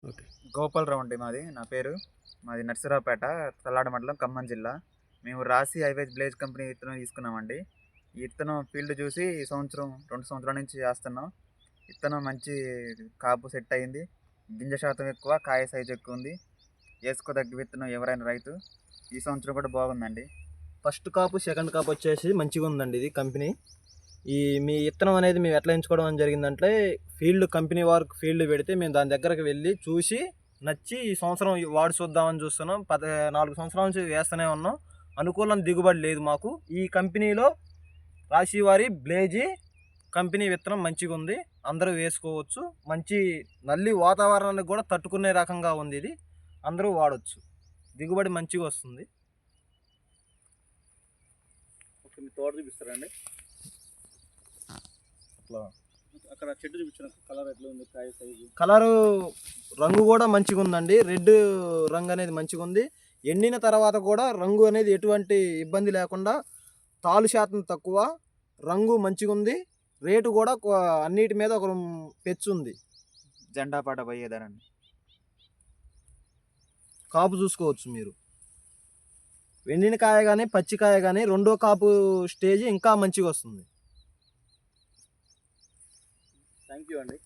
Okay. Gopalarao అండి నా పేరు. మాది నర్సరావుపేట, తల్లాడ మండలం, ఖమ్మం జిల్లా. మేము రాశి హైవేజ్ బ్లేజ్ కంపెనీ విత్తనం తీసుకున్నామండి. ఈ విత్తనం ఫీల్డ్ చూసి ఈ సంవత్సరం 2 సంవత్సరాల నుంచి ఏస్తున్నాం. విత్తనం మంచి కాపు సెట్ అయింది. గింజ శాతం ఎక్కువ, కాయ సైజు ఎక్కువ ఉంది. ఏసుకోదగ్గ విత్తనం ఎవరైనా రైతు. ఈ సంవత్సరం కూడా బాగుందండి. ఫస్ట్ కాపు, సెకండ్ కాపు వచ్చేసి మంచిగా ఉందండి ఇది కంపెనీ. మీ విత్తనం అనేది మేము ఎట్లా ఎంచుకోవడం జరిగిందంటే, కంపెనీ వారికి ఫీల్డ్ పెడితే మేము దాని దగ్గరకు వెళ్ళి చూసి నచ్చి ఈ సంవత్సరం వాడి చూద్దామని చూస్తున్నాం. 4 సంవత్సరాల నుంచి వేస్తూనే ఉన్నాం. అనుకూలం దిగుబడి లేదు మాకు. ఈ కంపెనీలో రాశివారి బ్లేజీ కంపెనీ విత్తనం మంచిగా ఉంది, అందరూ వేసుకోవచ్చు. మంచి నల్లి వాతావరణానికి కూడా తట్టుకునే రకంగా ఉంది ఇది, అందరూ వాడచ్చు. దిగుబడి మంచిగా వస్తుంది. ఓకే, మీ తోట చూపిస్తారండి. అక్కడ చెట్టు చూపించిన కలర్ ఎట్లా ఉంది, కాయ సైజు? కలరు రంగు కూడా మంచిగా ఉందండి. రెడ్ రంగు అనేది మంచిగా ఉంది. ఎండిన తర్వాత కూడా రంగు అనేది ఎటువంటి ఇబ్బంది లేకుండా, తాలు శాతం తక్కువ, రంగు మంచిగా ఉంది. రేటు కూడా అన్నిటి మీద ఒక పెచ్చు ఉంది. జెండా పాట పోయేదారండి. కాపు చూసుకోవచ్చు మీరు. ఎండిన కాయ కానీ పచ్చికాయ కానీ రెండో కాపు స్టేజ్ ఇంకా మంచిగా వస్తుంది. థ్యాంక్ యూ అండి.